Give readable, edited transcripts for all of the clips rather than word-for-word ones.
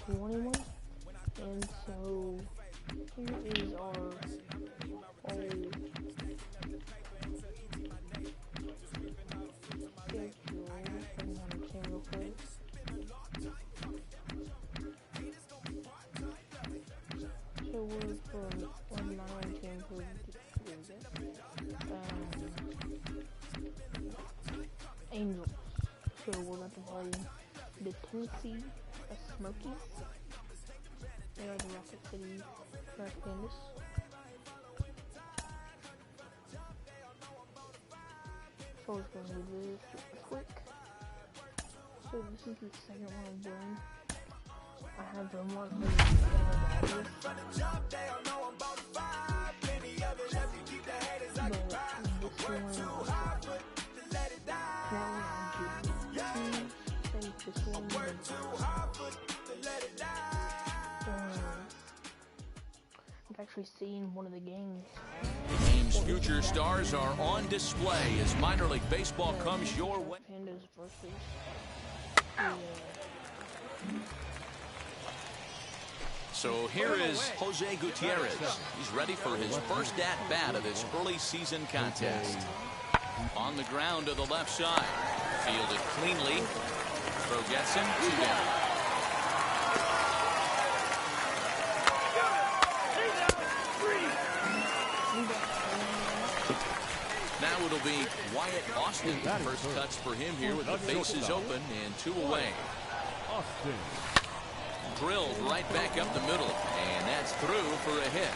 21. And so here is our whole schedule. Putting on the camera quick. So we're from 9 for Angels. So we're about to play the Tennessee Smokies. They are the Rocket City Trash Pandas. So we're going to do this quick. So this is the second one I'm doing. I have the one for the I've actually seen one of the games. The team's future stars are on display as minor league baseball comes your way. Pandas versus So here is Jose Gutierrez. He's ready for his first at-bat of this early season contest. On the ground to the left side. Fielded cleanly. Throw gets him, 2 down. Now it'll be Wyatt Austin. First cuts for him here with the bases open and 2 away. Drilled right back up the middle, and that's through for a hit.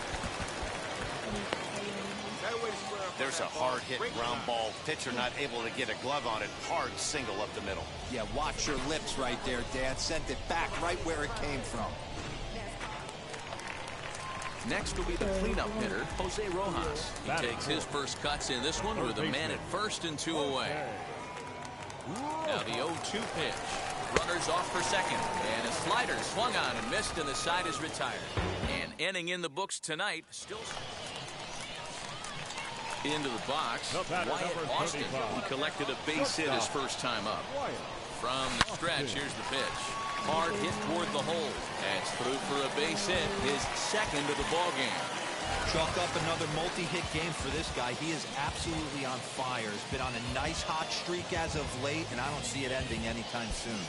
There's a hard hit ground ball. Pitcher not able to get a glove on it. Hard single up the middle. Yeah, watch your lips right there, Dan. Sent it back right where it came from. Next will be the cleanup hitter, Jose Rojas. He takes his first cuts in this one with a man at first and 2 away. Now the 0-2 pitch. Runners off for second. And a slider swung on and missed, and the side is retired. And inning in the books tonight. Still into the box. Wyatt Austin. He collected a base hit his first time up. From the stretch, here's the pitch. Hard hit toward the hole. That's through for a base hit, his second of the ball game. Chalk up another multi-hit game for this guy. He is absolutely on fire. He's been on a nice hot streak as of late, and I don't see it ending anytime soon.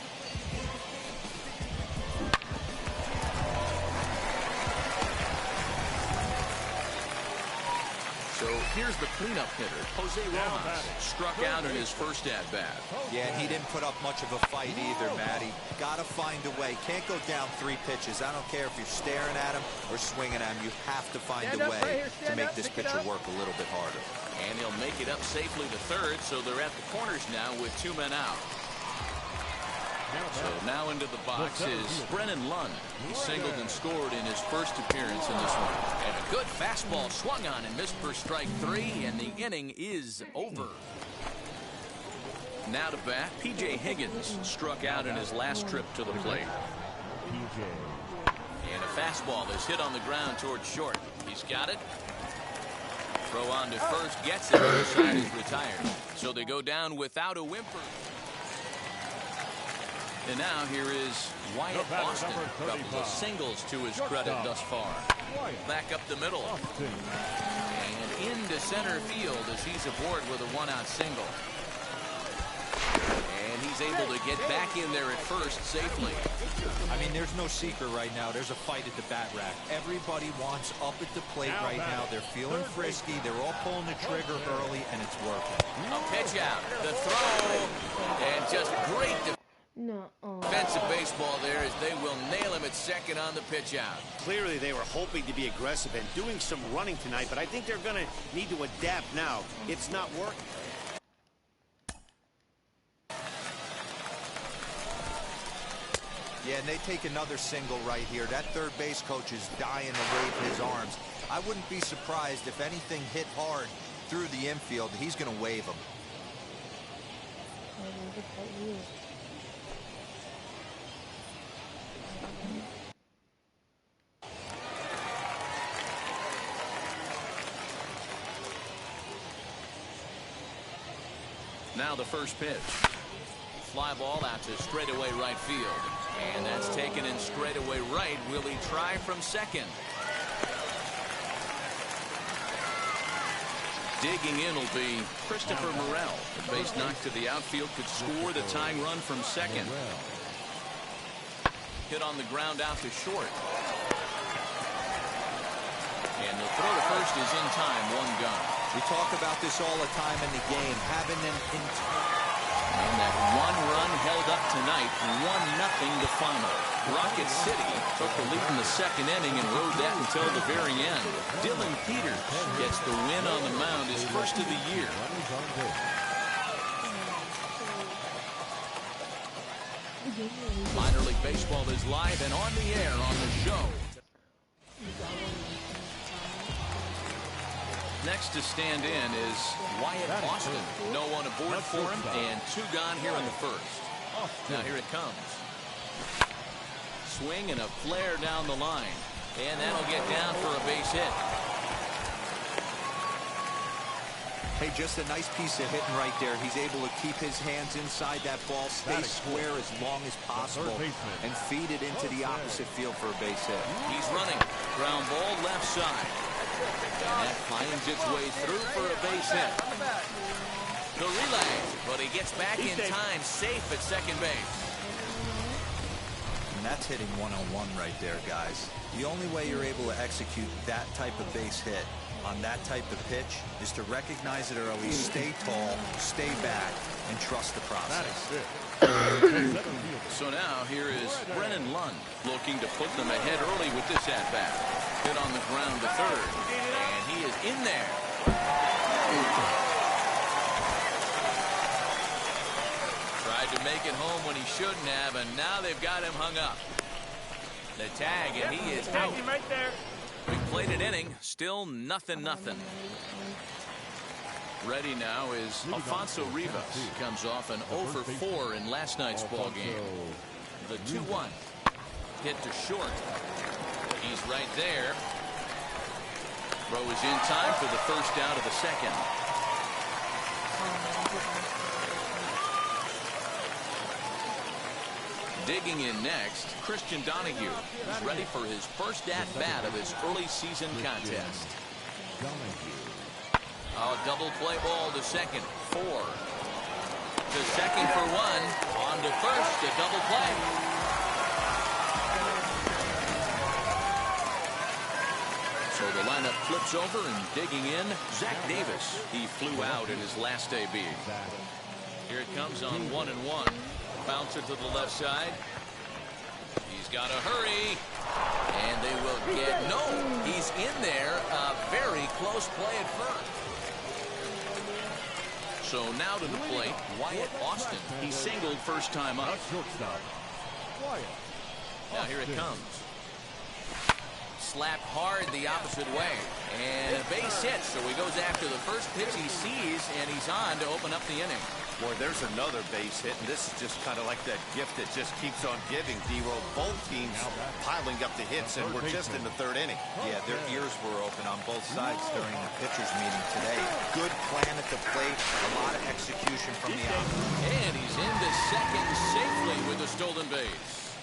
So here's the cleanup hitter, Jose Rojas. Struck out in his first at-bat. Yeah, and he didn't put up much of a fight either, Matty. Got to find a way. Can't go down 3 pitches. I don't care if you're staring at him or swinging at him. You have to find a way to make this pitcher work a little bit harder. And he'll make it up safely to third, so they're at the corners now with 2 men out. So now into the box is Brennan Lund. He singled and scored in his first appearance in this one. And a good fastball swung on and missed for strike 3, and the inning is over. Now to bat, P.J. Higgins struck out in his last trip to the plate. And a fastball is hit on the ground towards short. He's got it. Throw on to first, gets it, and the side is retired. So they go down without a whimper. And now here is Wyatt Austin. A couple of singles to his credit thus far. Back up the middle. And into center field as he's aboard with a 1-out single. And he's able to get back in there at first safely. I mean, there's no secret right now. There's a fight at the bat rack. Everybody wants up at the plate right now. They're feeling frisky. They're all pulling the trigger early, and it's working. A pitch out. The throw. And just great defensive baseball there as they will nail him at second on the pitch out. Clearly they were hoping to be aggressive and doing some running tonight, but I think they're going to need to adapt now. It's not working. Yeah, and they take another single right here. That third base coach is dying to wave his arms. I wouldn't be surprised if anything hit hard through the infield. He's going to wave them. Now the first pitch. Fly ball out to straightaway right field. And that's taken in straightaway right. Will he try from second? Digging in will be Christopher Morel. The base knock to the outfield could score the tying run from second. Hit on the ground out to short. And the throw to first is in time. One gun. We talk about this all the time in the game, having an And that one run held up tonight, 1-0 the final. Rocket City took the lead in the second inning and rode that until the very end. Dylan Peters gets the win on the mound, his first of the year. Minor League Baseball is live and on the air on the show. Next to stand in is Wyatt Austin. No one aboard for him, and 2 gone here in the first. Now here it comes. Swing and a flare down the line. And that'll get down for a base hit. Hey, just a nice piece of hitting right there. He's able to keep his hands inside that ball, stay square as long as possible, and feed it into the opposite field for a base hit. He's running. Ground ball left side. And that finds its way through for a base hit. The relay, but he gets back in time, safe at second base. And that's hitting one-on-one right there, guys. The only way you're able to execute that type of base hit on that type of pitch is to recognize it early, stay tall, stay back, and trust the process. So now here is Brennan Lund looking to put them ahead early with this at-bat. Hit on the ground to third, and he is in there. Tried to make it home when he shouldn't have, and now they've got him hung up. The tag, and he is out. Right there. We played an inning, still 0-0. Ready now is Alfonso Rivas. He comes off an 0-for-4 in last night's ball game. The 2-1 hit to short. He's right there. Throw is in time for the first out of the second. Digging in next, Christian Donahue is ready for his first at-bat of his early season contest. A double play ball to second. 4. To second for 1. On to first, a double play. So the lineup flips over, and digging in, Zach Davis. He flew out in his last AB. Here it comes on 1-1. Bouncer to the left side. He's got to hurry. And they will get, no, he's in there. A very close play at first. So now to the plate, Wyatt Austin. He singled first time up. Now here it comes. Slapped hard the opposite way. And a base hit, so he goes after the first pitch he sees, and he's on to open up the inning. Boy, there's another base hit, and this is just kind of like that gift that just keeps on giving, D-Roll. Both teams piling up the hits, and we're just in the third inning. Yeah, their ears were open on both sides during the pitchers' meeting today. Good plan at the plate, a lot of execution from the outfield. And he's into second safely with a stolen base.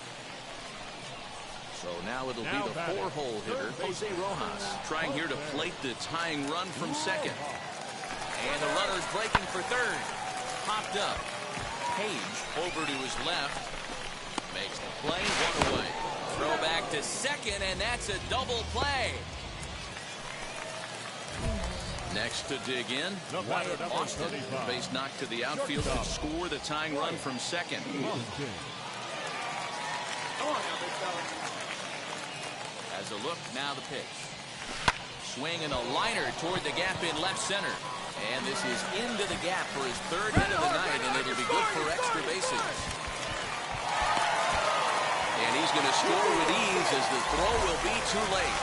So now it'll be the 4-hole hitter, Jose Rojas, trying here to plate the tying run from second. And the runner's breaking for third. Popped up. Page over to his left. Makes the play, 1 away. Throw back to second, and that's a double play. Next to dig in, Wyatt Austin. Base knock to the outfield to score the tying run from second. As a look, now the pitch. Swing and a liner toward the gap in left center. And this is into the gap for his third hit of the night, and it'll be good for extra bases. And he's going to score with ease as the throw will be too late.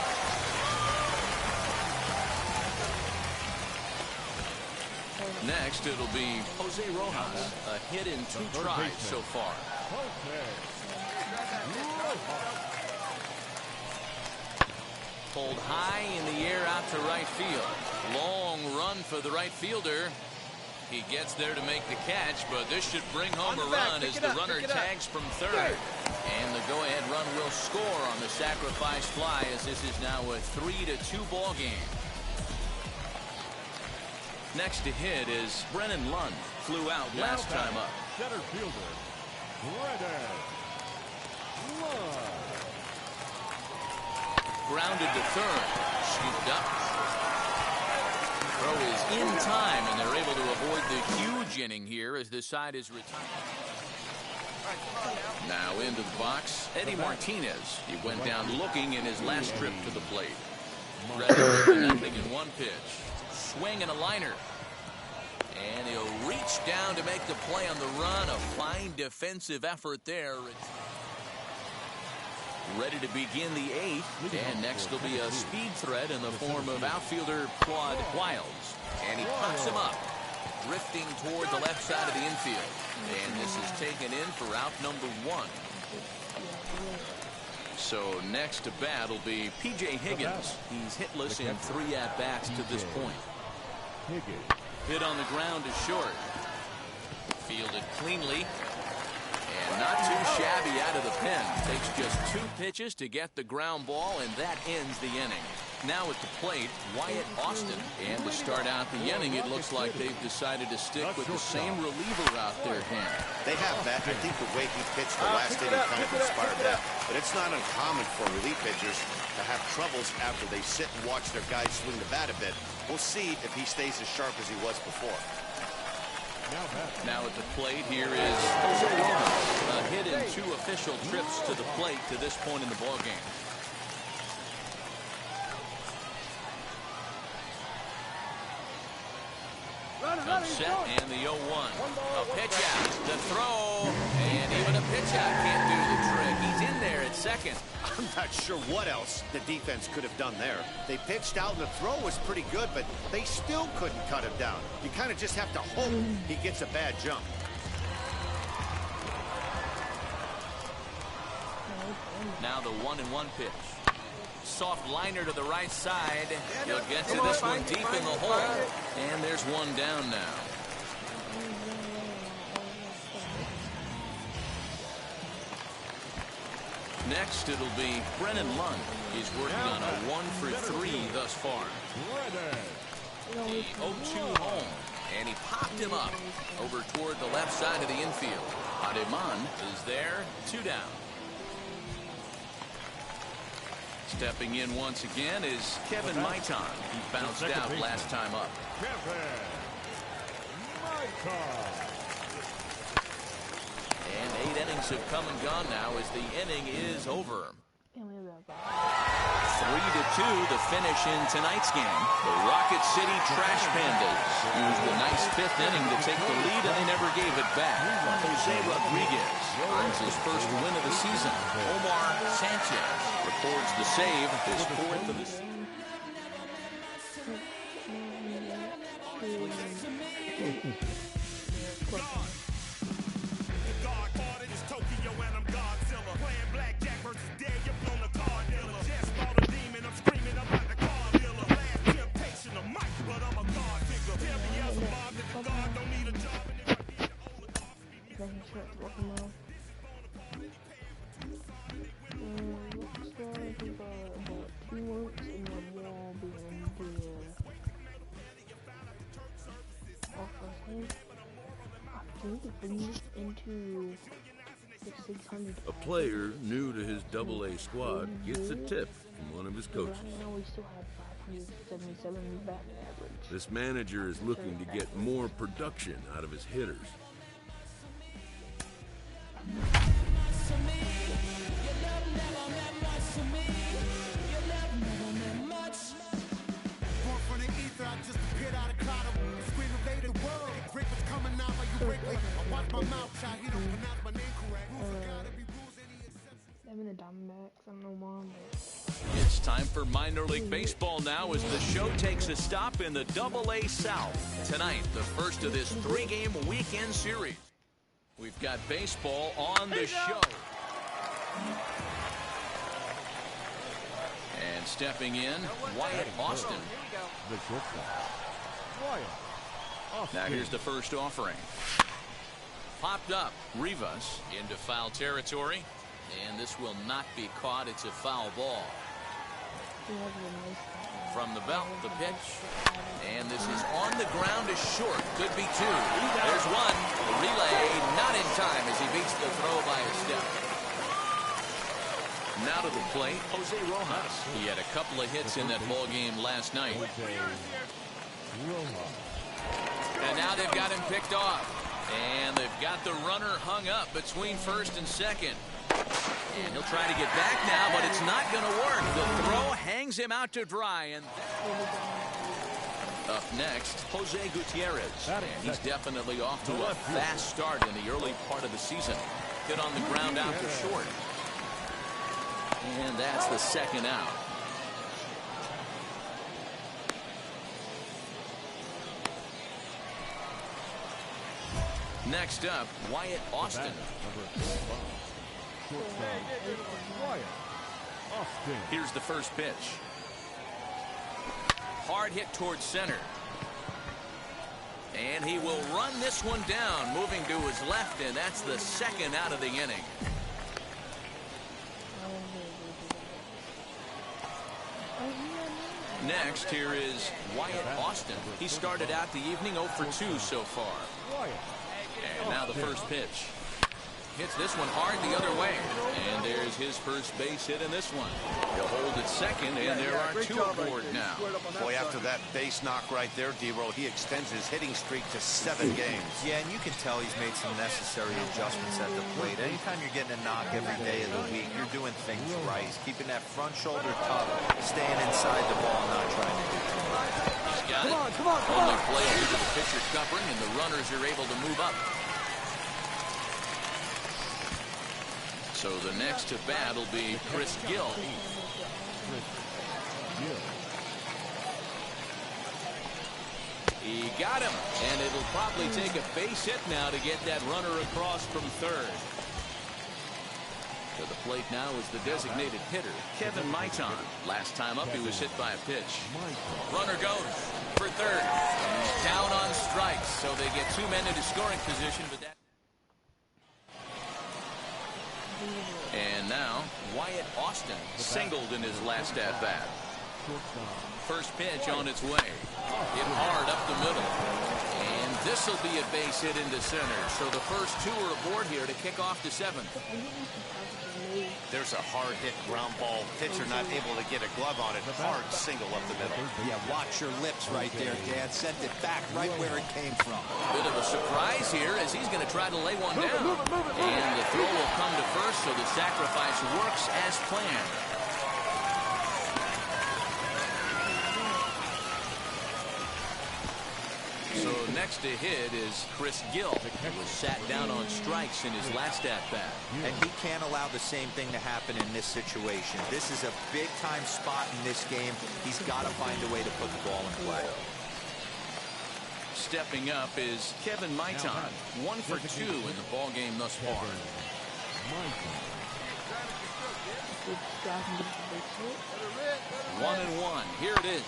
Next, it'll be Jose Rojas. A hit in 2 tries so far. Pulled high in the air out to right field. Long run for the right fielder. He gets there to make the catch, but this should bring home a run as the runner tags from third. And the go-ahead score on the sacrifice fly, as this is now a 3-2 ball game. Next to hit is Brennan Lund. Flew out last time up. Center fielder, Brennan Lund. Grounded to third. Scooped up. Throw is in time, and they're able to avoid the huge inning here as this side is retired. Now into the box, Eddie Martinez. He went down looking in his last trip to the plate. Ready for nothing in one pitch. Swing and a liner. And he'll reach down to make the play on the run. A fine defensive effort there. Ready to begin the 8th. And next will be a speed threat in the form of outfielder Claude Wilds. And he pops him up, drifting toward the left side of the infield. And this is taken in for out number 1. So next to bat will be P.J. Higgins. He's hitless in 3 at-bats to this point. Hit on the ground to short. Fielded cleanly. And not too shabby out of the pen. Takes just 2 pitches to get the ground ball, and that ends the inning. Now at the plate, Wyatt Austin. And to start out the inning, it looks like they've decided to stick with the same reliever out there, Dan. They have, Matt. I think the way he pitched the last inning kind of inspired that. But it's not uncommon for relief pitchers to have troubles after they sit and watch their guys swing the bat a bit. We'll see if he stays as sharp as he was before. Now at the plate, here is Jose Rojas. A hit in 2 official trips to the plate to this point in the ballgame. Upset and the 0-1. A pitch out. The throw. And even a pitch out can't do the trick. He's in there at second. I'm not sure what else the defense could have done there. They pitched out and the throw was pretty good, but they still couldn't cut him down. You kind of just have to hope he gets a bad jump. Now the 1-1 pitch. Soft liner to the right side. He'll get to this one deep in the hole. And there's one down now. Next, it'll be Brennan Lund. He's working on a 1-for-3 thus far. The 0-2 home. And he popped him up over toward the left side of the infield. Ademan is there, 2 down. Stepping in once again is Kevin Maitan. He bounced out last time up. And 8 innings have come and gone now as the inning is over. 3-2 the finish in tonight's game. The Rocket City Trash Pandas used a nice 5th inning to take the lead, and they never gave it back. Jose Rodriguez earns his first win of the season. Omar Sanchez records the save, his 4th of the season. A player new to his AA squad gets a tip from one of his coaches. This manager is looking to get more production out of his hitters. It's time for minor league baseball now as the show takes a stop in the AA South. Tonight, the first of this 3-game weekend series. We've got baseball on the show. And stepping in, Wyatt Austin. Now here's the first offering. Popped up. Rivas into foul territory. And this will not be caught. It's a foul ball. From the belt, the pitch. And this is on the ground, is short. Could be two. There's one. The relay not in time as he beats the throw by a step. Now to the plate, Jose Rojas. He had a couple of hits in that ball game last night. And now they've got him picked off. And they've got the runner hung up between first and second. And he'll try to get back now, but it's not going to work. The throw hangs him out to dry. And up next, Jose Gutierrez. And he's definitely off to a fast start in the early part of the season. Hit on the ground out to short. And that's the second out. Next up, Wyatt Austin. Here's the first pitch. Hard hit towards center. And he will run this one down, moving to his left, and that's the second out of the inning. Next, here is Wyatt Austin. He started out the evening 0 for 2 so far. And now the first pitch. Hits this one hard the other way. And there's his first base hit in this one. He'll hold at second, and there are two aboard now. Boy, after that base knock right there, D-Roll, he extends his hitting streak to 7 games. Yeah, and you can tell he's made some necessary adjustments at the plate. Anytime you're getting a knock every day of the week, you're doing things right. He's keeping that front shoulder tucked, staying inside the ball, not trying to do too much. He's got it. Only play into the pitcher covering, and the runners are able to move up. So the next to bat will be Chris Gill. He got him, and it'll probably take a base hit now to get that runner across from third. To the plate now is the designated hitter, Kevin Maitan. Last time up, he was hit by a pitch. Runner goes for third. Down on strikes, so they get 2 men into scoring position, but that. And now, Wyatt Austin singled in his last at-bat. First pitch on its way. Hit hard up the middle. And this will be a base hit into center. So the first two are aboard here to kick off the 7th. There's a hard hit ground ball. Pitcher not able to get a glove on it. Hard single up the middle. Yeah, watch your lips right there, Dad. Sent it back right where it came from. Bit of a surprise here as he's going to try to lay one down. And the throw will come to first, so the sacrifice works as planned. So next to hit is Chris Gill, who was sat down on strikes in his last at-bat. And he can't allow the same thing to happen in this situation. This is a big-time spot in this game. He's got to find a way to put the ball in play. Stepping up is Kevin Maitan, 1 for 2 in the ball game thus far. 1-1. Here it is.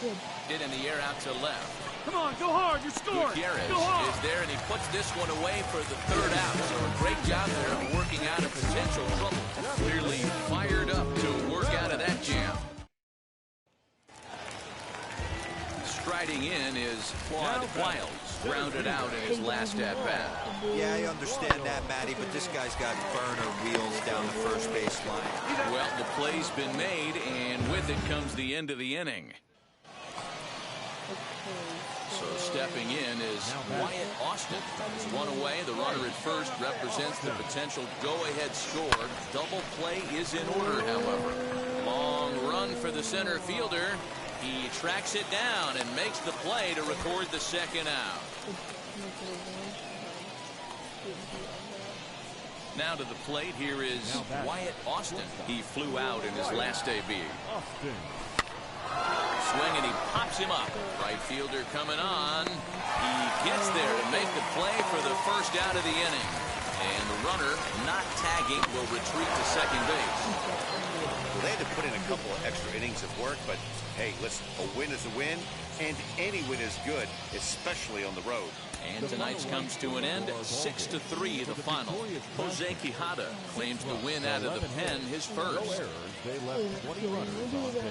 Hit in the air out to left. Come on, go hard, you're scoring. Gutierrez is there, and he puts this one away for the third out. So a great job there of working out of potential trouble. Clearly fired up to work out of that jam. Striding in is Claude Wilds, grounded out in his last at-bat. Yeah, I understand that, Matty, but this guy's got burner wheels down the first base line. Well, the play's been made, and with it comes the end of the inning. So stepping in is Wyatt Austin. He's one away. The runner at first represents the potential go-ahead score. Double play is in order, however. Long run for the center fielder. He tracks it down and makes the play to record the second out. Now to the plate, here is Wyatt Austin. He flew out in his last debut. Swing, and he pops him up. Right fielder coming on. He gets there to make the play for the first out of the inning. And the runner, not tagging, will retreat to second base. Well, they had to put in a couple of extra innings of work, but hey, listen, a win is a win, and any win is good, especially on the road. And tonight's comes to an end, 6-3 the final. Jose Quijada claims the win out of the pen, his first. They left 20 runners on base.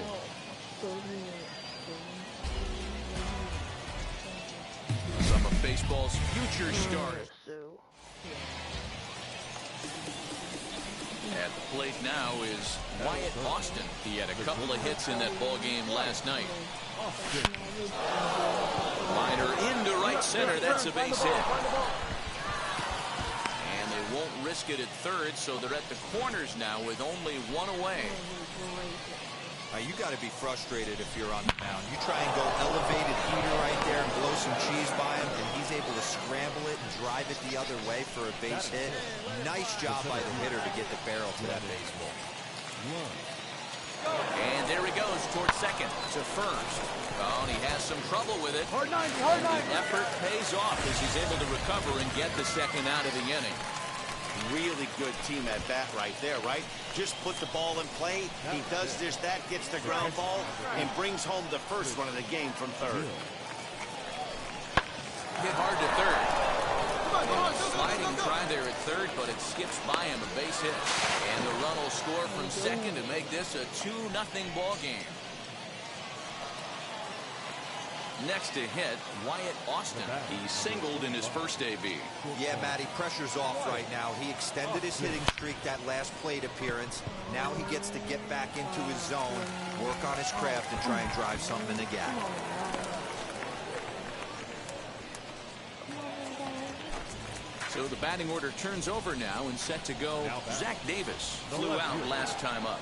Some of baseball's future stars. At the plate now is Wyatt Austin. He had a couple of hits in that ball game last night. Liner into right center. That's a base hit. And they won't risk it at third, so they're at the corners now with only one away. You got to be frustrated if you're on the mound. You try and go elevated heater right there and blow some cheese by him, and he's able to scramble it and drive it the other way for a base hit. Nice job by the hitter to get the barrel to that baseball. And there he goes towards second to first. Oh, and he has some trouble with it. Hard 90, hard 90. The effort pays off as he's able to recover and get the second out of the inning. Really good team at bat right there, right? Just put the ball in play. He does just that, gets the ground ball, and brings home the first run of the game from third. Hit hard to third. Sliding try there at third, but it skips by him, a base hit. And the run will score from second to make this a 2-0 ball game. Next to hit, Wyatt Austin. He singled in his first AB. Yeah, Matty, pressure's off right now. He extended his hitting streak that last plate appearance. Now he gets to get back into his zone, work on his craft, and try and drive something to gap. So the batting order turns over now and set to go. Zach Davis flew out last time up.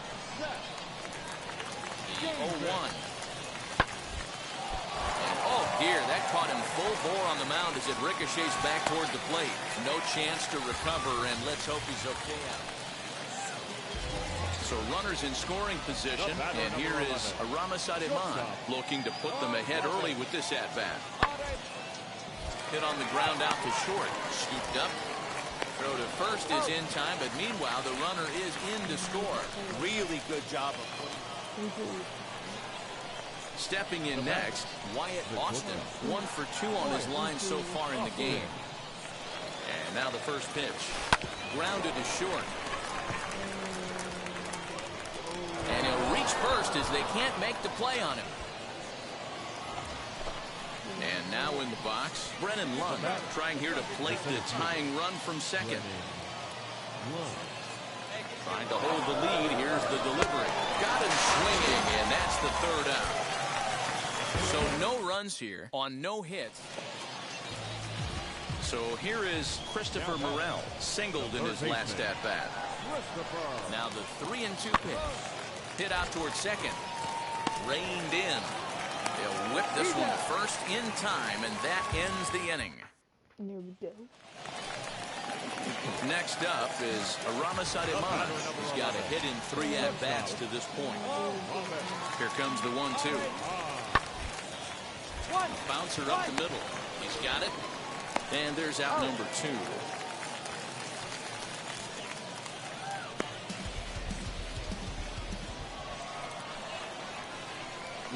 The 0-1. Oh, dear, that caught him full bore on the mound as it ricochets back toward the plate. No chance to recover, and let's hope he's okay out. So runners in scoring position, and here is Aramis Ademan looking to put them ahead early with this at-bat. Hit on the ground out to short. Scooped up. Throw to first is in time, but meanwhile, the runner is in to score. Really good job of Stepping in next, Wyatt Austin, 1 for 2 on his line so far in the game. And now the first pitch. Grounded to short. And he'll reach first as they can't make the play on him. And now in the box, Brennan Lund trying here to plate the tying run from second. Trying to hold the lead. Here's the delivery. Got him swinging, and that's the third out. So no runs here on no hits. So here is Christopher Morel, singled in his last at-bat. Now the 3-2 pitch. Hit out towards second. Reined in. They'll whip this one first in time, and that ends the inning. There we go. Next up is Aramis Ademan. He's got a hit in 3 at-bats to this point. Here comes the 1-2. Bouncer up the middle. He's got it. And there's out number 2.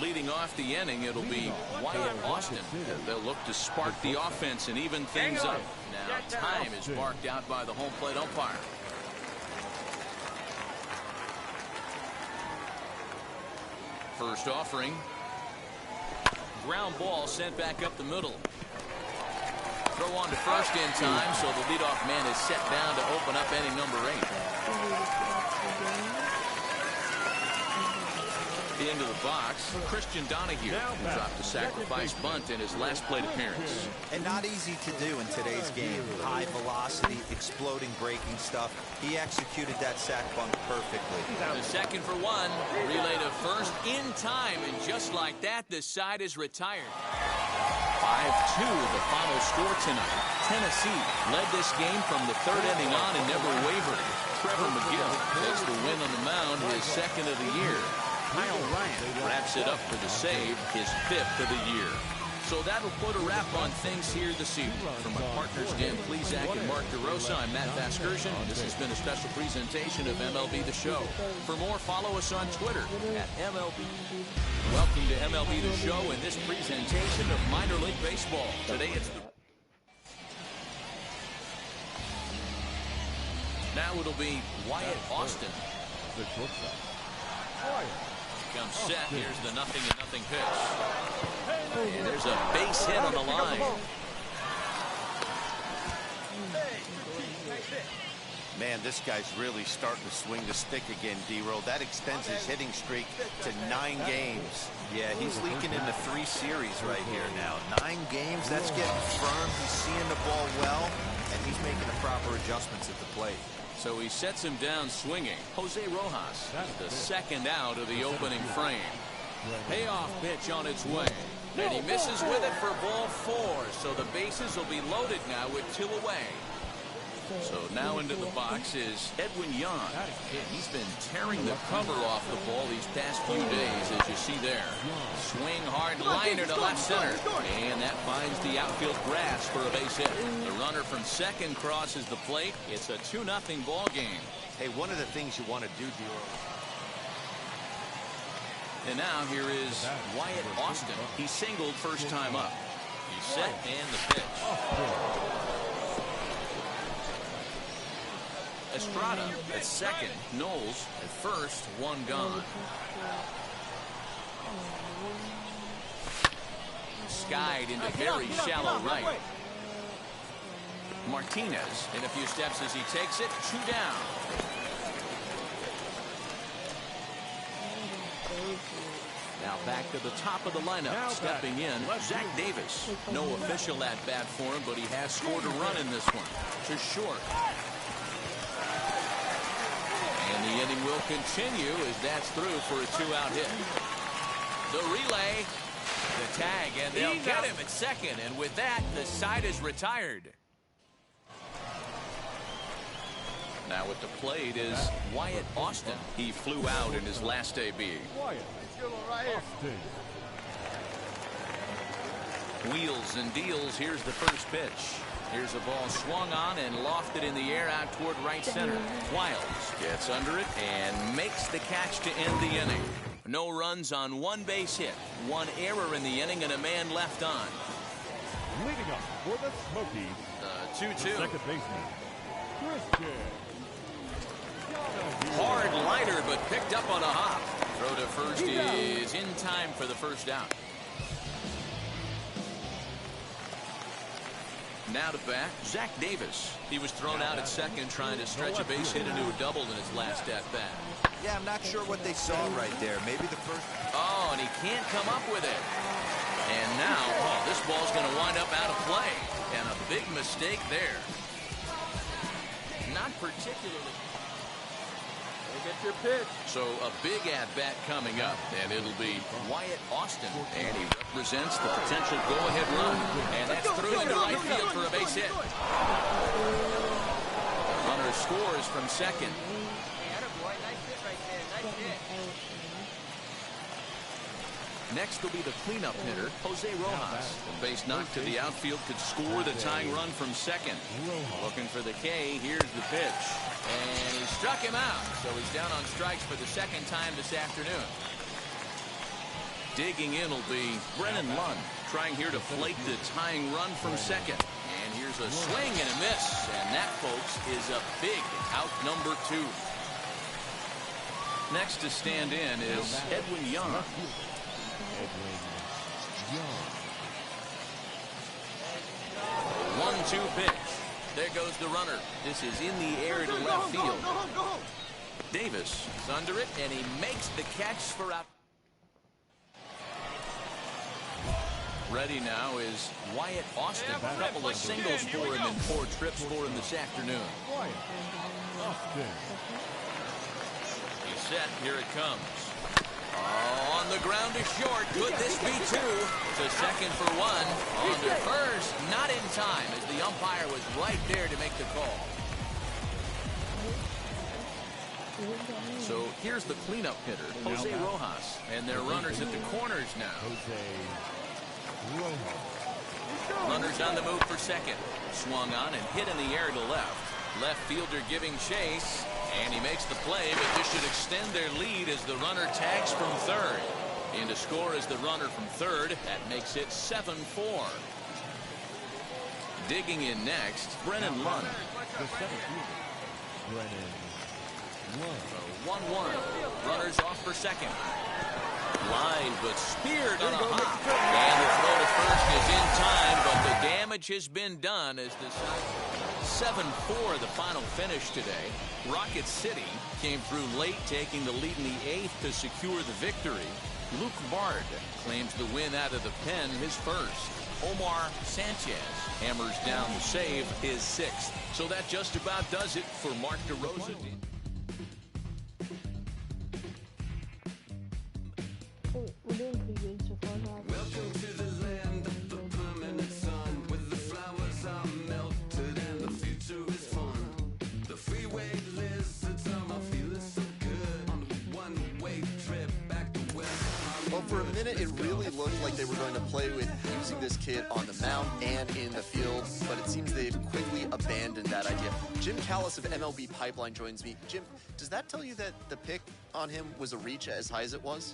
Leading off the inning, it'll be Wyatt Austin. They'll look to spark the offense and even things up. Now, time is marked out by the home plate umpire. First offering. Ground ball sent back up the middle. Throw on to first in time, so the leadoff man is set down to open up inning number 8. Into the box, Christian Donahue, who dropped a sacrifice bunt in his last plate appearance. And not easy to do in today's game. High velocity, exploding breaking stuff. He executed that sac bunt perfectly. The second for 1, relay to first in time, and just like that, the side is retired. 5-2 the final score tonight. Tennessee led this game from the 3rd inning on and never wavered. Trevor McGill takes the win on the mound, his 2nd of the year. Kyle Ryan wraps it up for the save, his 5th of the year. So that'll put a wrap on things here this evening. From my partners Dan Plesac and Mark DeRosa, I'm Matt Vasgersian. This has been a special presentation of MLB The Show. For more, follow us on Twitter at MLB. Welcome to MLB The Show and this presentation of Minor League Baseball. Today it's the... Now it'll be Wyatt Austin. The shortstop. Wyatt. Comes set. Here's the 0-0 pitch. And there's a base hit on the line. Man, this guy's really starting to swing the stick again, D-Roll. That extends his hitting streak to 9 games. Yeah, he's leaking into 3 series right here now. 9 games, that's getting firm. He's seeing the ball well, and he's making the proper adjustments at the plate. So he sets him down swinging. Jose Rojas, the second out of the opening frame. Payoff pitch on its way. And he misses with it for ball 4. So the bases will be loaded now with 2 away. So now into the box is Edwin Yan. He's been tearing the cover off the ball these past few days, as you see there. Swing hard liner to left center. And that finds the outfield grass for a base hit. The runner from second crosses the plate. It's a 2-0 ball game. Hey, one of the things you want to do, D-Roll. And now here is Wyatt Austin. He singled first time up. He's set and the pitch. Estrada at second. Knowles at first. 1 gone. Skied into very shallow right. Martinez in a few steps as he takes it. 2 down. Now back to the top of the lineup. Stepping in, Zach Davis. No official at-bat for him, but he has scored a run in this one. To short. And the inning will continue as that's through for a 2-out hit. The relay, the tag, and they'll get him at second. And with that, the side is retired. Now at the plate is Wyatt Austin. He flew out in his last AB. Wyatt. Austin. Wheels and deals. Here's the first pitch. Here's a ball swung on and lofted in the air out toward right center. Wiles gets under it and makes the catch to end the inning. No runs on 1 base hit. 1 error in the inning and a man left on. Leading up for the Smokies. 2-2. Second baseman, Christian. Hard liner, but picked up on a hop. Throw to first is in time for the first down. Now to bat, Zach Davis. He was thrown out at second trying to stretch a base hit into a double in his last at-bat. Yeah, I'm not sure what they saw right there. Maybe the first... Oh, and he can't come up with it. And now, this ball's going to wind up out of play. And a big mistake there. Not particularly... Get your pitch. So a big at-bat coming up, and it'll be Wyatt Austin, and he represents the potential go-ahead run, and that's through into right field for a base hit. Runner scores from second. Next will be the cleanup hitter, Jose Rojas. The base knock to the outfield could score the tying run from second. Looking for the K. Here's the pitch. And he struck him out. So he's down on strikes for the second time this afternoon. Digging in will be Brennan Lund, trying here to flake the tying run from second. And here's a swing and a miss. And that, folks, is a big out number 2. Next to stand in is Edwin Yan. 1-2 pitch. There goes the runner. This is in the air to left field. Davis is under it, and he makes the catch for out. Ready now is Wyatt Austin. A couple of singles for him and 4 trips for him this afternoon. Wyatt Austin. He's set. Here it comes. Oh, on the ground is short. Could this be 2? To second for 1. On to first. Not in time as the umpire was right there to make the call. So here's the cleanup hitter, Jose Rojas. And their runners at the corners now. Rojas. Runners on the move for second. Swung on and hit in the air to left. Left fielder giving chase, and he makes the play, but this should extend their lead as the runner tags from third. In to score is the runner from third. That makes it 7-4. Digging in next, Brennan Lund. The center fielder, Brennan Lund. 1-1. Runners off for second. Line, but speared on a hop. And the throw to first is in time, but the damage has been done as the 7-4 the final finish today. Rocket City came through late, taking the lead in the 8th to secure the victory. Luke Bard claims the win out of the pen, his first. Omar Sanchez hammers down the save, his 6th. So that just about does it for Mark DeRosa. We're doing pretty good so far, guys. Welcome to the land of the permanent sun, where the flowers are melted and the future is fun. The freeway lizards are feeling so good on a one-way trip back to West. Well, for a minute, it really looked like they were going to play with using this kid on the mound and in the field, but it seems they've quickly abandoned that idea. Jim Callis of MLB Pipeline joins me. Jim, does that tell you that the pick on him was a reach as high as it was?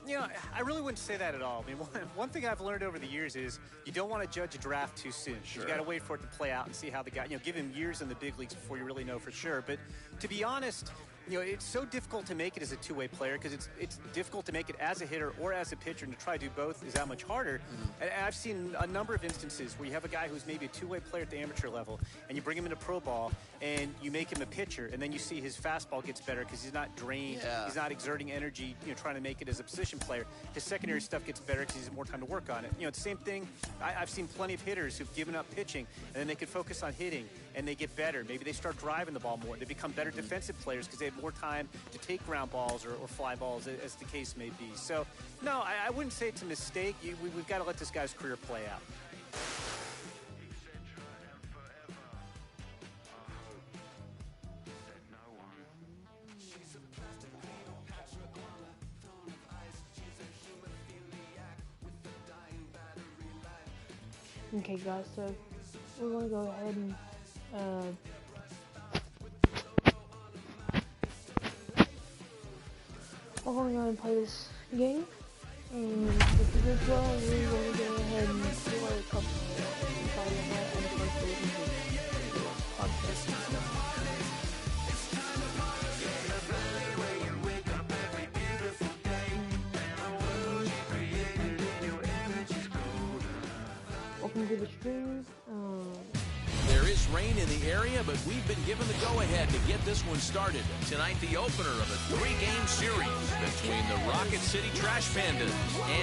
You know, I really wouldn't say that at all. I mean, one thing I've learned over the years is you don't want to judge a draft too soon. Sure. You got to wait for it to play out and see how the guy, give him years in the big leagues before you really know for sure. But to be honest, it's so difficult to make it as a two-way player because it's difficult to make it as a hitter or as a pitcher, and to try to do both is that much harder. And I've seen a number of instances where you have a guy who's maybe a two-way player at the amateur level, and you bring him into pro ball, and you make him a pitcher, and then you see his fastball gets better because he's not drained, he's not exerting energy, trying to make it as a position player. His secondary stuff gets better because he has more time to work on it. The same thing, I've seen plenty of hitters who've given up pitching, and then they could focus on hitting, and they get better. Maybe they start driving the ball more. They become better defensive players because they have more time to take ground balls or fly balls, as the case may be. So, no, I wouldn't say it's a mistake. We've got to let this guy's career play out. Okay, guys, so we're going to go ahead and we're going to go and play this game, and if it goes well, we're going to go ahead and do a couple and probably that and the first welcome to the stream. There is rain in the area, but we've been given the go-ahead to get this one started. Tonight, the opener of a 3-game series between the Rocket City Trash Pandas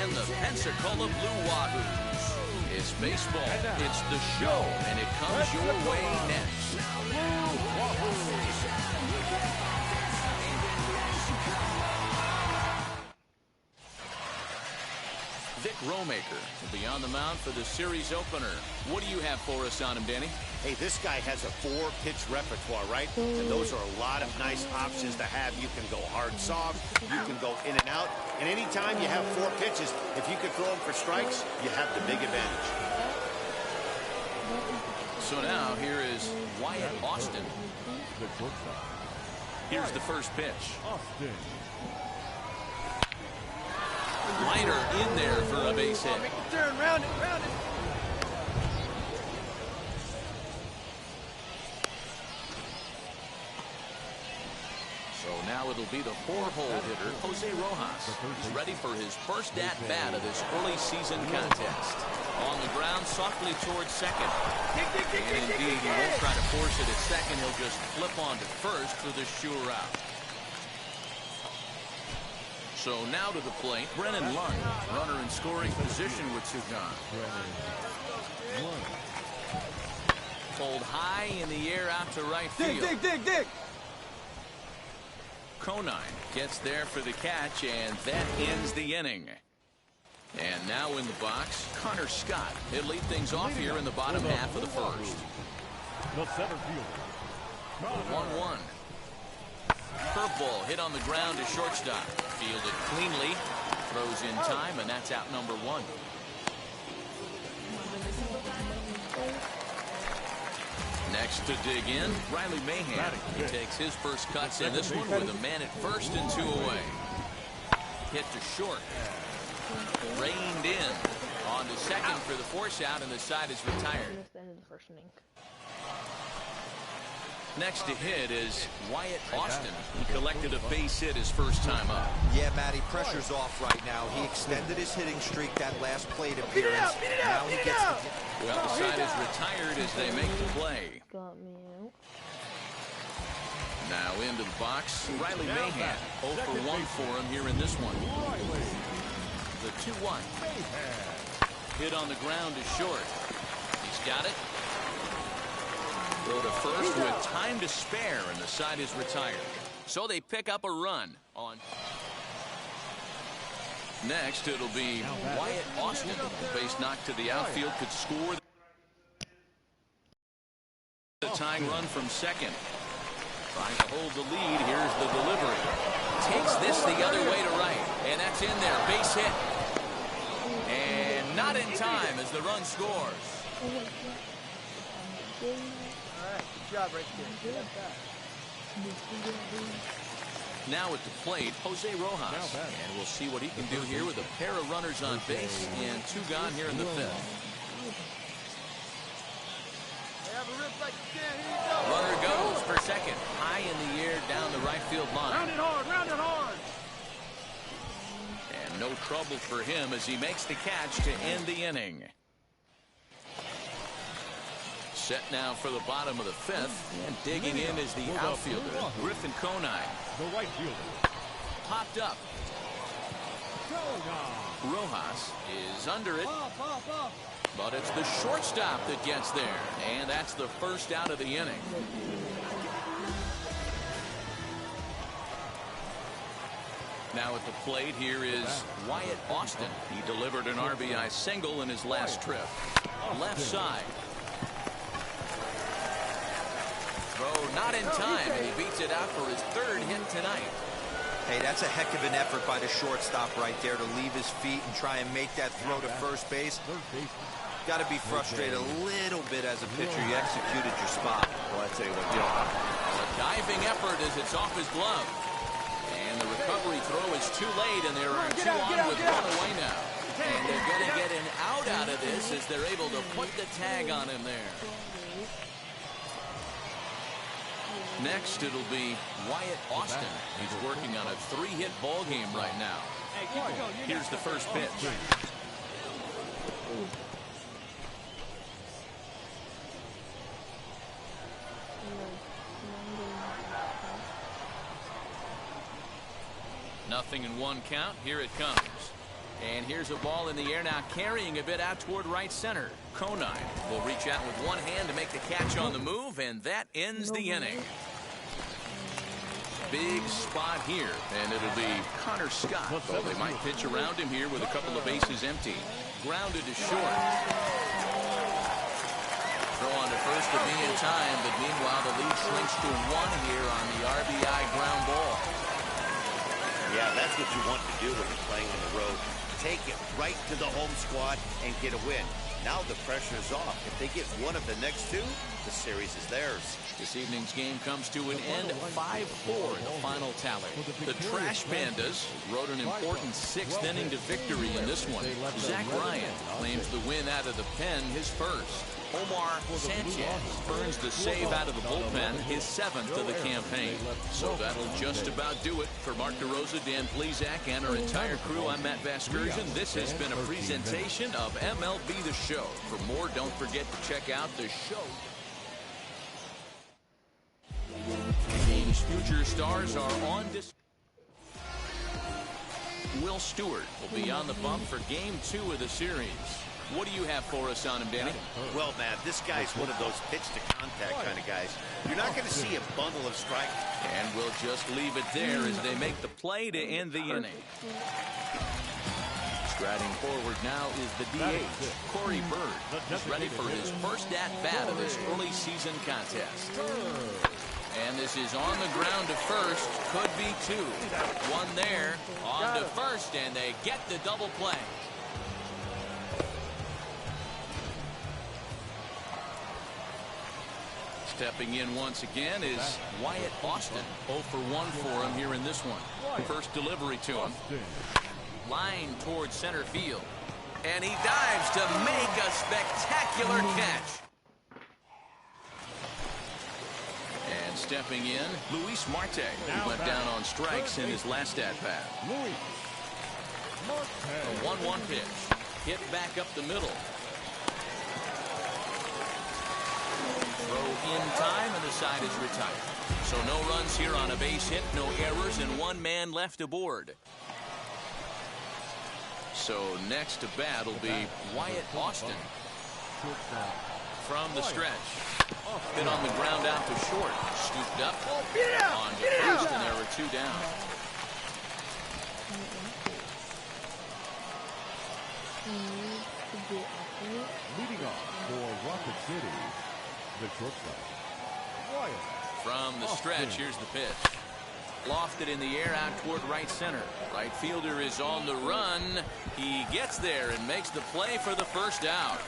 and the Pensacola Blue Wahoos. It's baseball, it's the show, and it comes your way next. Vic Romaker will be on the mound for the series opener. What do you have for us on him, Danny? Hey, this guy has a 4-pitch repertoire, right? And those are a lot of nice options to have. You can go hard, soft. You can go in and out. And anytime you have 4 pitches, if you can throw them for strikes, you have the big advantage. So now here is Wyatt Austin. The shortstop, Here's the first pitch. Austin. Liner in there for a base hit. Turn, round it. So now it'll be the 4-hole hitter, Jose Rojas. He's ready for his first at-bat of this early season contest. On the ground, softly towards second. And indeed, he won't try to force it at second. He'll just flip on to first for the sure out. So now to the plate, Brennan Lund, runner in scoring position with Sugan. Pulled high in the air out to right field. Dig! Conine gets there for the catch, and that ends the inning. And now in the box, Connor Scott. He'll lead things off here in the bottom half of the first. The center fielder, 1-1. Curveball hit on the ground to shortstop. Fielded cleanly. Throws in time, and that's out number 1. Next to dig in, Riley Mahan. He takes his first cuts in this one with a man at first and 2 away. Hit to short. Reined in. On to second for the force out, and the side is retired. Next to hit is Wyatt Austin. He collected a base hit his first time up. Yeah, Matty, pressure's off right now. He extended his hitting streak that last plate appearance. Now he gets to... Well, the side is retired as they make the play. Got me out. Now into the box, Riley Mahan. 0 for 1 for him here in this one. The 2-1. Hit on the ground is short. He's got it. Throw to first with time to spare, and the side is retired. So they pick up a run on. Next, it'll be Wyatt Austin. The base knock to the outfield could score. The tying run from second. Trying to hold the lead. Here's the delivery. Takes this the other way to right, and that's in there. Base hit. And not in time as the run scores. Job right there. Now at the plate, Jose Rojas. And we'll see what he can do here with a pair of runners on base and 2 gone here in the 5th. Runner goes for second. High in the air down the right field line. Round it hard, round it hard. And no trouble for him as he makes the catch to end the inning. Set now for the bottom of the 5th, and digging in is the outfielder, Griffin Conine. The right fielder. Popped up. Rojas is under it, but it's the shortstop that gets there, and that's the first out of the inning. Now at the plate, here is Wyatt Austin. He delivered an RBI single in his last trip. Left side. Throw not in time, and he beats it out for his 3rd hit tonight. Hey, that's a heck of an effort by the shortstop right there to leave his feet and try and make that throw to first base. Got to be frustrated a little bit as a pitcher. You executed your spot. Well, I tell you what, A diving effort as it's off his glove. And the recovery throw is too late, and there are 2 on with 1 away now. And they're going to get an out of this as they're able to put the tag on him there. Next, it'll be Wyatt Austin. He's working on a 3-hit ball game right now. Here's the first pitch. Nothing in 1 count. Here it comes. And here's a ball in the air now, carrying a bit out toward right center. Conine will reach out with 1 hand to make the catch on the move, and that ends the inning. Big spot here, and it'll be Connor Scott. Well, they might pitch around him here with a couple of bases empty. Grounded to short. Throw on to first to be in time, but meanwhile the lead shrinks to 1 here on the RBI ground ball. Yeah, that's what you want to do when you're playing on the road. Take it right to the home squad and get a win. Now the pressure is off. If they get 1 of the next 2, the series is theirs. This evening's game comes to an end, 5-4 in the final tally. The Trash Pandas rode an important 6th inning to victory in this one. Zach Ryan claims the win out of the pen, his first. Omar Sanchez earns the save out of the bullpen, his 7th of the campaign. So that'll just about do it. For Mark DeRosa, Dan Plesac, and our entire crew, I'm Matt Vasgersian. This has been a presentation of MLB The Show. For more, don't forget to check out The Show. The game's future stars are on display. Will Stewart will be on the bump for Game 2 of the series. What do you have for us on him, Danny? Well, Matt, this guy's one of those pitch-to-contact kind of guys. You're not going to see a bundle of strikes. And we'll just leave it there as they make the play to end the inning. Striding forward now is the DH, Corey Bird. He's ready for his first at-bat of this early season contest. And this is on the ground to first. Could be 2. 1 there. On to first, and they get the double play. Stepping in once again is Wyatt Austin. 0 for 1 for him here in this one. First delivery to him. Line towards center field. And he dives to make a spectacular catch. And stepping in, Luis Marte, who went down on strikes in his last at-bat. A 1-1 pitch. Hit back up the middle. Throw in time, and the side is retired. So no runs here on a base hit, no errors, and 1 man left aboard. So next to bat will be Wyatt Austin. From the stretch. Hit on the ground out to short. Scooped up. On to first, and there are 2 down. Leading off for Rocket City, the shortstop, Wyatt. From the stretch, here's the pitch. Lofted in the air out toward right center. Right fielder is on the run. He gets there and makes the play for the first out.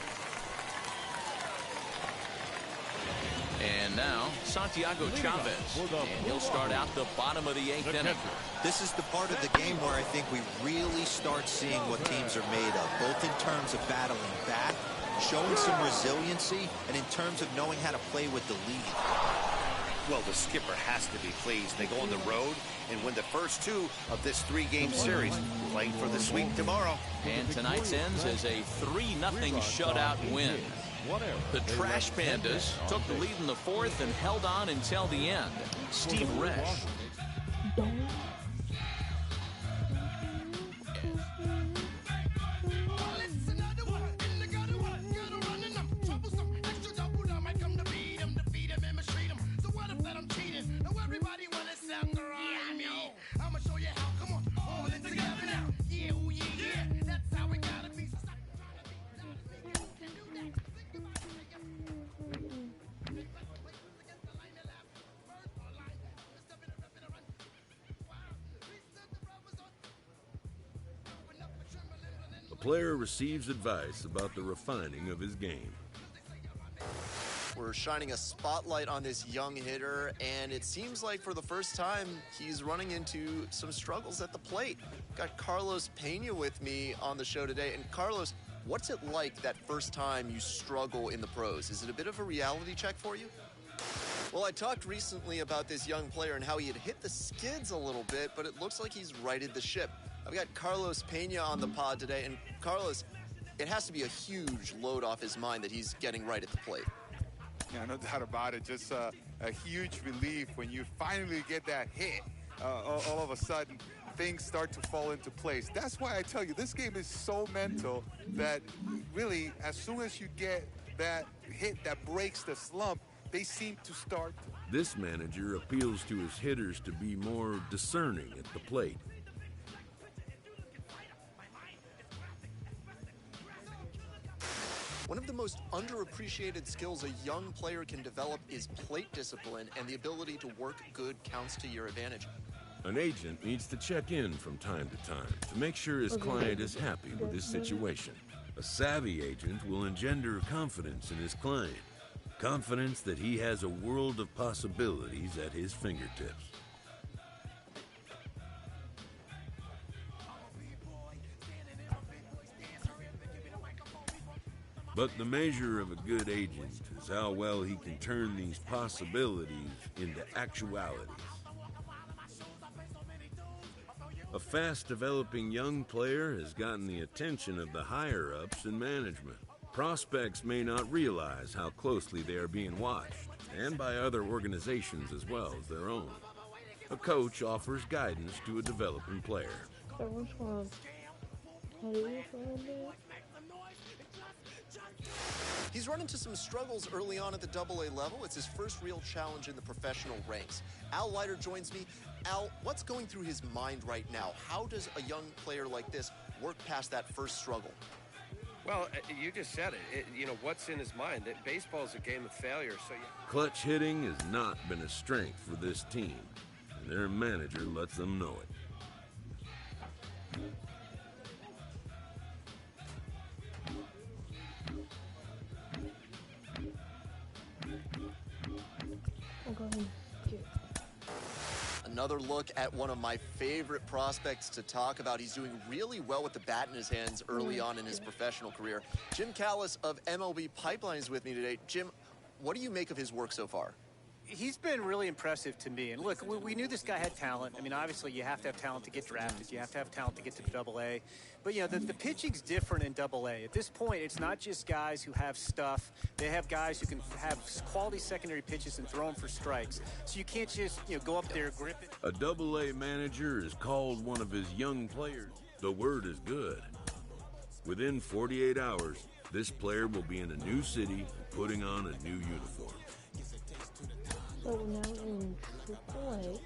And now, Santiago Chavez. And he'll start out the bottom of the 8th inning. This is the part of the game where I think we really start seeing what teams are made of, both in terms of battling back, showing some resiliency, and in terms of knowing how to play with the lead. Well, the skipper has to be pleased. They go on the road and win the first 2 of this 3-game series, playing for the sweep tomorrow. And tonight's ends as a 3-0 shutout win. The Trash Pandas took the lead in the 4th and held on until the end. Steve Resch. Player receives advice about the refining of his game. We're shining a spotlight on this young hitter, and it seems like for the first time he's running into some struggles at the plate. Got Carlos Pena with me on the show today. And Carlos, what's it like that first time you struggle in the pros? Is it a bit of a reality check for you? Well, I talked recently about this young player and how he had hit the skids a little bit, but it looks like he's righted the ship. I've got Carlos Pena on the pod today, and Carlos, it has to be a huge load off his mind that he's getting right at the plate. Yeah, no doubt about it. Just a huge relief when you finally get that hit. All of a sudden, things start to fall into place. That's why I tell you, this game is so mental that really, as soon as you get that hit that breaks the slump, they seem to start. This manager appeals to his hitters to be more discerning at the plate. One of the most underappreciated skills a young player can develop is plate discipline and the ability to work good counts to your advantage. An agent needs to check in from time to time to make sure his client is happy with his situation. A savvy agent will engender confidence in his client, confidence that he has a world of possibilities at his fingertips. But the measure of a good agent is how well he can turn these possibilities into actualities. A fast-developing young player has gotten the attention of the higher-ups in management. Prospects may not realize how closely they are being watched, and by other organizations as well as their own. A coach offers guidance to a developing player. He's run into some struggles early on at the AA level. It's his first real challenge in the professional ranks. Al Leiter joins me. Al, what's going through his mind right now? How does a young player like this work past that first struggle? Well, you just said it. You know, what's in his mind? Baseball is a game of failure, so Clutch hitting has not been a strength for this team, and their manager lets them know it. Another look at one of my favorite prospects to talk about. He's doing really well with the bat in his hands early on in his professional career. Jim Callis of MLB Pipeline is with me today. Jim, what do you make of his work so far? He's been really impressive to me. And look, we knew this guy had talent. I mean, obviously, you have to have talent to get drafted. You have to have talent to get to Double-A. But, you know, the pitching's different in Double-A. At this point, it's not just guys who have stuff. They have guys who can have quality secondary pitches and throw them for strikes. So you can't just, you know, go up there, grip it. A Double-A manager has called one of his young players. The word is good. Within 48 hours, this player will be in a new city and putting on a new uniform. So now in AAA.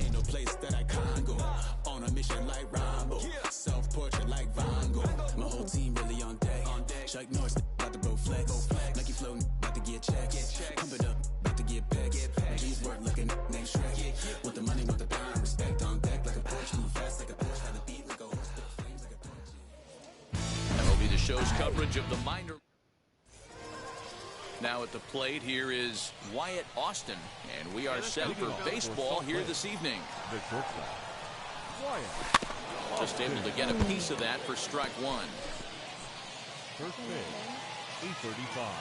Ain't no place that I can't go. On a mission like Rambo. Self-portrait like Van Gogh. My whole team really on deck. Chuck Norris about to blow flex. Nike floating, about to get checks. Pump it up, about to get bags. My G's work looking name Shrek. With the money, with the power, respect on deck. Like a Porsche, move fast like a Porsche. Had a beat like a horse, but flames like a Porsche. MLB The Show's coverage of the minor. Now at the plate, here is Wyatt Austin, and we are set for baseball here this evening. Just able to get a piece of that for strike one. First pitch, 8:35.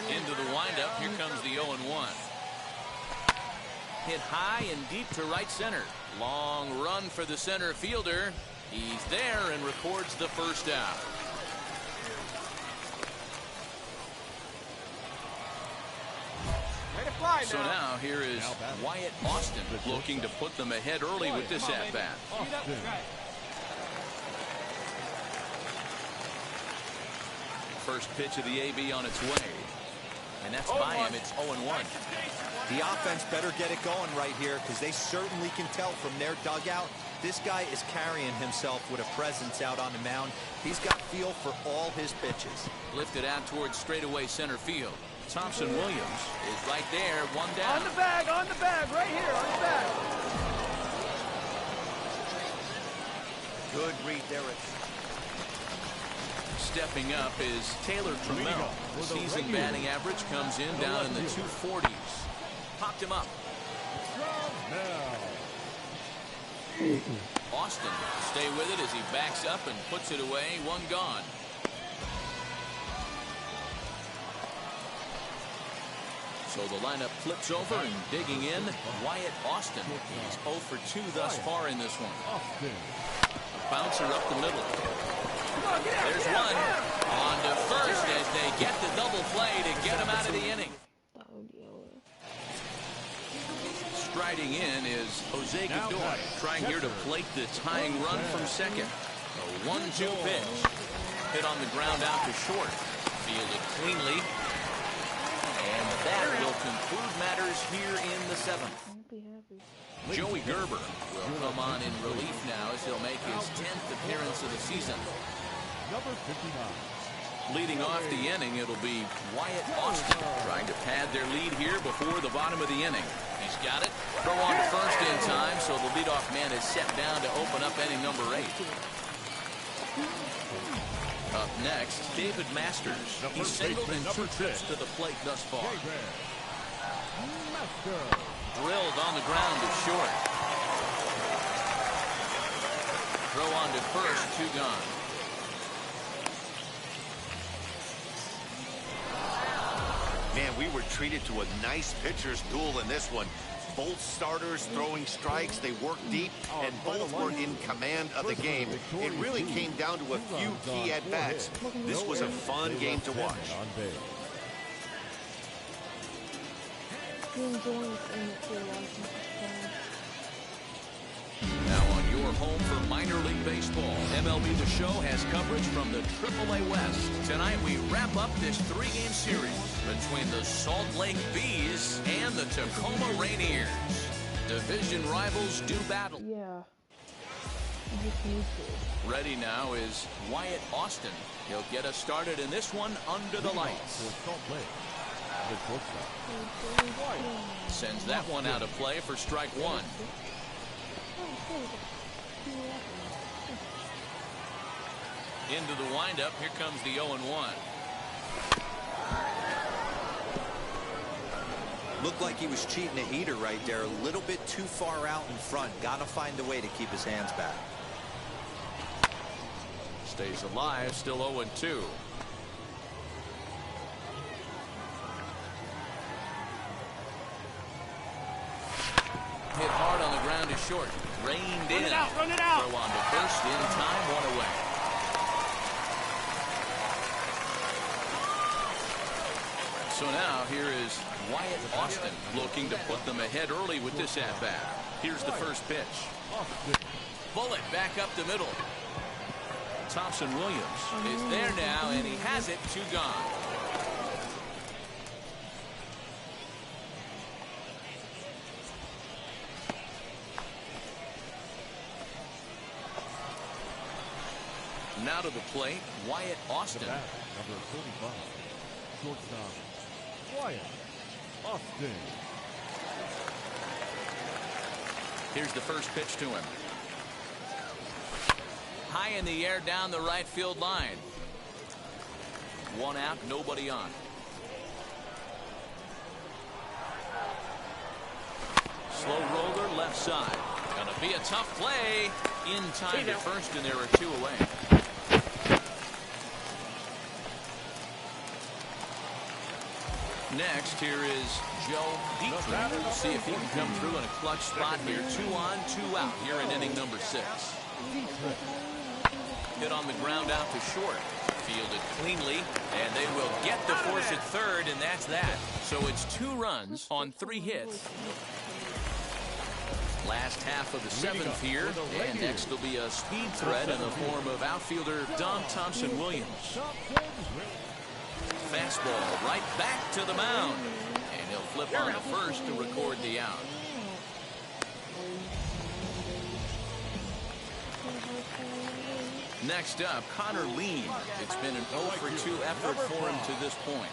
Into the windup, here comes the 0-1. Hit high and deep to right center. Long run for the center fielder. He's there and records the first out. So now here is Wyatt Austin looking to put them ahead early with this at-bat. First pitch of the AB on its way. And that's by him. It's 0-1. The offense better get it going right here because they certainly can tell from their dugout this guy is carrying himself with a presence out on the mound. He's got feel for all his pitches. Lifted out towards straightaway center field. Thompson Williams is right there, one down. On the bag, right here, on the bag. Good read there. Stepping up is Taylor Trammell. The season batting average comes in down in the 240s. Popped him up. Austin stay with it as he backs up and puts it away. One gone. So the lineup flips over and digging in, Wyatt Austin. He's 0 for 2 thus far in this one. Bouncer up the middle. There's one. On to first as they get the double play to get him out of the inning. Striding in is Jose Godoy, trying here to plate the tying run from second. A 1-2 pitch. Hit on the ground out to short. Fielded cleanly. And that will conclude matters here in the 7th. Joey Gerber will come on in relief now as he'll make his 10th appearance of the season. Number 59. Leading off the inning, it'll be Wyatt Austin trying to pad their lead here before the bottom of the inning. He's got it. Throw on to first in time, so the leadoff man is set down to open up inning number 8. Up next, David Masters. He's singled in 2 trips to the plate thus far. Drilled on the ground to short. Throw on to first, 2 gone. Man, we were treated to a nice pitcher's duel in this one. Both starters throwing strikes. They worked deep, and both were in command of the game. It really came down to a few key at-bats. This was a fun game to watch. Now on your home for minor league baseball, MLB The Show has coverage from the AAA West. Tonight we wrap up this 3-game series between the Salt Lake Bees and the Tacoma Rainiers. Division rivals do battle. Yeah. You just need to. Ready now is Wyatt Austin. He'll get us started in this one under the lights. Sends that one out of play for strike 1. Into the windup, here comes the 0-1. Looked like he was cheating a heater right there. A little bit too far out in front. Got to find a way to keep his hands back. Stays alive, still 0-2. Hit hard on the ground is short. Reined in. Run it out. Throw on to first in time, 1 away. So now here is Wyatt Austin looking to put them ahead early with this at-bat. Here's the first pitch. Bullet back up the middle. Thompson Williams is there now, and he has it, 2 gone. Now to the plate, Wyatt Austin. Number 45, shortstop, Wyatt Austin. Here's the first pitch to him. High in the air down the right field line. 1 out, nobody on. Slow roller left side. Gonna be a tough play. In time to first, and there are 2 away. Next, here is Joe Dietrich. We'll see if he can come through in a clutch spot here. 2 on, 2 out here in inning number 6. Hit on the ground out to short. Fielded cleanly, and they will get the force at third, and that's that. So it's 2 runs on 3 hits. Last half of the 7th here, and next will be a speed threat in the form of outfielder Dom Thompson Williams. Fastball right back to the mound, and he'll flip on to first to record the out. Next up, Connor Lean. It's been an 0-for-2 effort for him to this point.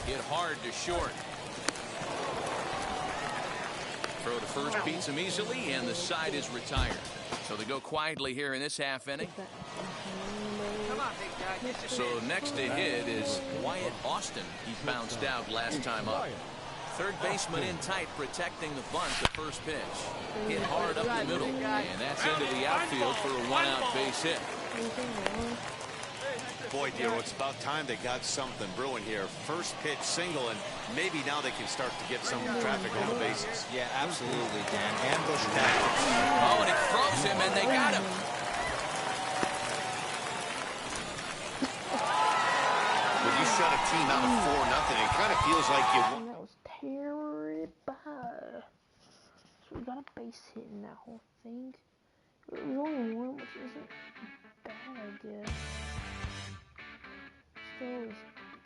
Hit hard to short. Throw to first beats him easily, and the side is retired. So they go quietly here in this half inning. So next to hit is Wyatt Austin. He bounced out last time up. Third baseman in tight, protecting the bunt. The first pitch hit hard up the middle, and that's into the outfield for a 1-out base hit. Boy, Dero, it's about time they got something brewing here. First pitch single, and maybe now they can start to get some traffic on the bases. Yeah, absolutely, Dan. Ambush tactics. Oh, and it froze him, and they got him. When you shut a team out of 4-0, it kind of feels like you. That was terrible. So we got a base hit in that whole thing. It was only 1, which isn't bad, I guess. Still is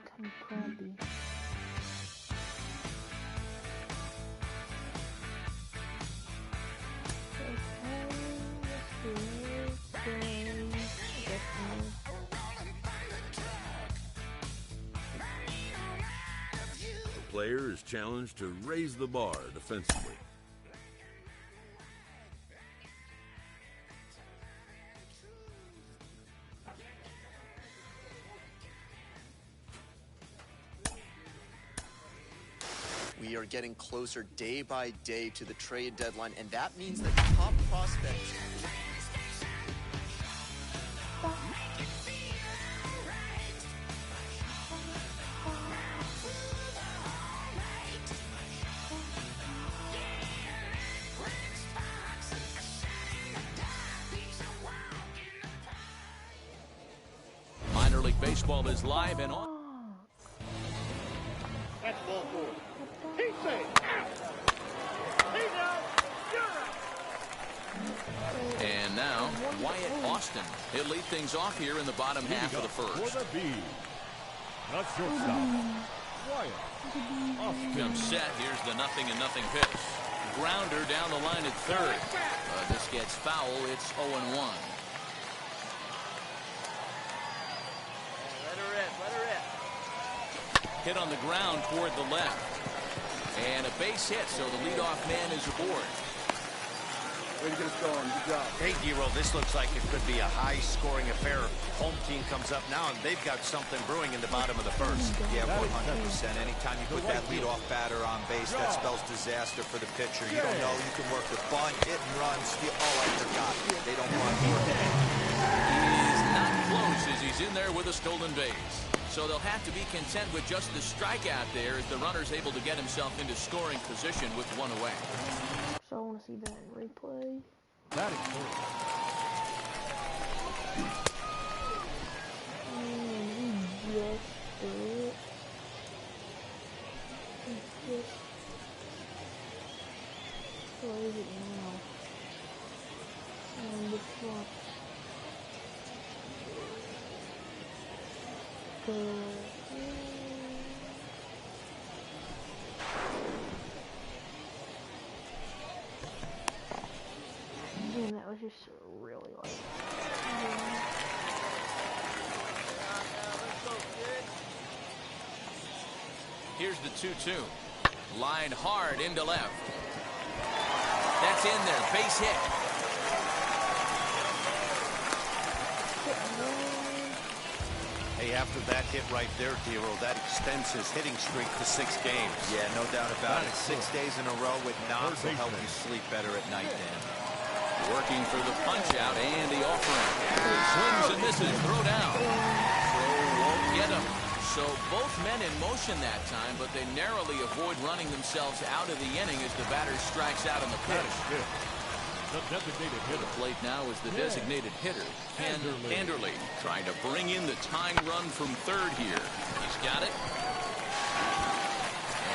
kind of crappy. The player is challenged to raise the bar defensively. We are getting closer day by day to the trade deadline, and that means that top prospects. Minor League Baseball is live and on. That's ball 4. He's safe. He's out. You're out. And now, Wyatt Austin. He'll lead things off here in the bottom half of the first. For the B, the shortstop, Wyatt Austin. Comes set. Here's the 0-0 pitch. Grounder down the line at third. This gets foul. It's 0-1. Let her rip. Let her rip. Hit on the ground toward the left. And a base hit, so the leadoff man is aboard. Way to get us going. Good job. Hey, Dero, this looks like it could be a high-scoring affair. Home team comes up now, and they've got something brewing in the bottom of the first. Yeah, 100%. Anytime you put that leadoff batter on base, that spells disaster for the pitcher. You don't know. You can work with bunt, hit and run, steal. Oh, I forgot. They don't run. He's not close as he's in there with a stolen base. So they'll have to be content with just the strikeout there as the runner's able to get himself into scoring position with one away. So I want to see that in replay. That is cool. We just do it. Just close it now. And the front. Man, that was just really like. Here's the 2-2. Line hard into left. That's in there. Base hit. Hey, after that hit right there, Dero, that extends his hitting streak to 6 games. Yeah, no doubt about it. 6 days in a row with knocks will help you sleep better at night, Dan. Working for the punch-out and the offering. Swings and misses. Throw down. Throw won't get him. So both men in motion that time, but they narrowly avoid running themselves out of the inning as the batter strikes out on the pitch. The designated To the plate now is the designated hitter, Ken Anderle, trying to bring in the tying run from third here. He's got it.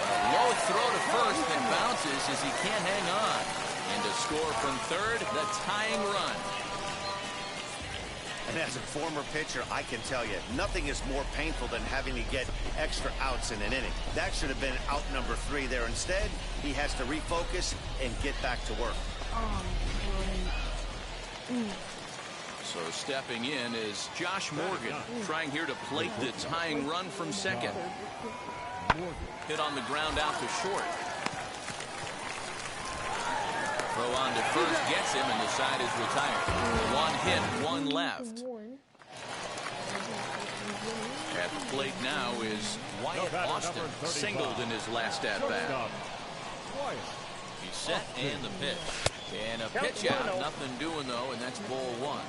A low throw to first and bounces as he can't hang on. And to score from third, the tying run. And as a former pitcher, I can tell you, nothing is more painful than having to get extra outs in an inning. That should have been out number 3 there. Instead, he has to refocus and get back to work. So stepping in is Josh Morgan, trying here to plate the tying run from second. Hit on the ground out to short. Throw on to first gets him, and the side is retired. 1 hit, 1 left. At the plate now is Wyatt Austin, singled in his last at-bat. He's set and the pitch. And a pitch out, nothing doing though, and that's ball 1.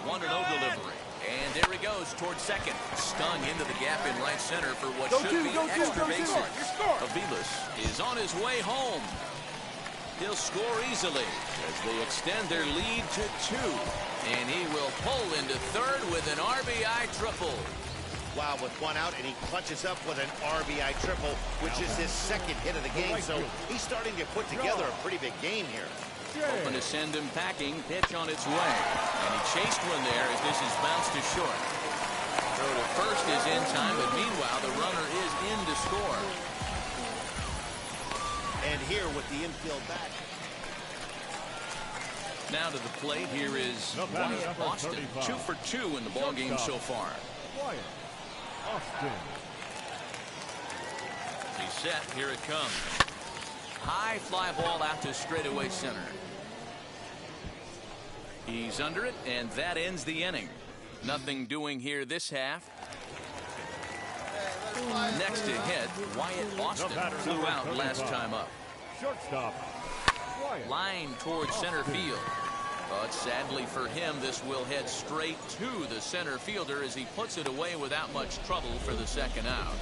1-0 delivery. And there he goes towards second. Stung into the gap in right center for what should be extra bases. Aviles is on his way home. He'll score easily as they extend their lead to 2. And he will pull into third with an RBI triple. Wow, with 1 out, and he clutches up with an RBI triple, which is his 2nd hit of the game. So he's starting to put together a pretty big game here. Hoping to send him packing. Pitch on its way. And he chased one there as this is bounced to short. Throw to first is in time, but meanwhile the runner is in to score. And here with the infield back. Now to the plate, here is Wyatt Austin. 2 for 2 in the ballgame so far. Wyatt Austin. He's set. Here it comes. High fly ball out to straightaway center. He's under it, and that ends the inning. Nothing doing here this half. Next to hit, Wyatt Austin flew out last time up. Shortstop. Line towards center field. But sadly for him, this will head straight to the center fielder as he puts it away without much trouble for the second out.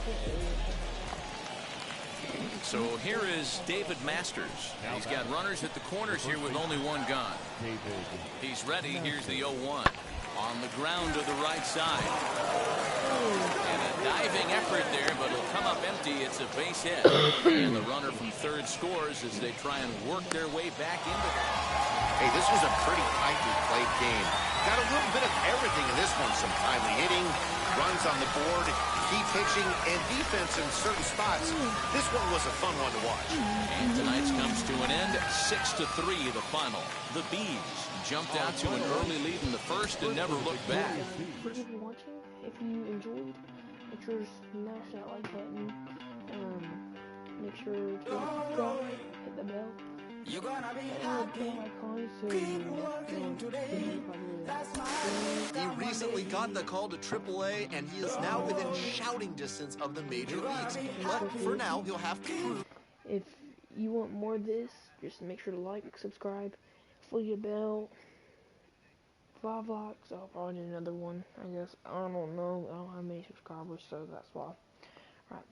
So here is David Masters. He's got runners at the corners here with only 1 gone. He's ready. Here's the 0-1. On the ground to the right side. And a diving effort there, but it'll come up empty. It's a base hit. And the runner from third scores as they try and work their way back into it. Hey, this was a pretty tightly played game. Got a little bit of everything in this one. Some timely hitting, runs on the board, key pitching, and defense in certain spots. This one was a fun one to watch. And tonight's comes to an end. 6-3 the final. The Bees jumped out to an early lead in the first and never looked back. Thank you for watching. If you enjoyed, make sure to smash that like button. Make sure to subscribe, hit the bell. You're gonna be happy. Keep working today. That's my He recently got the call to AAA, and he is now within shouting distance of the major leagues. But for now, he'll have to prove. If you want more of this, just make sure to like, subscribe, flick the bell. 5 likes, I'll probably do another one, I guess. I don't know. I don't have many subscribers, so that's why. Alright,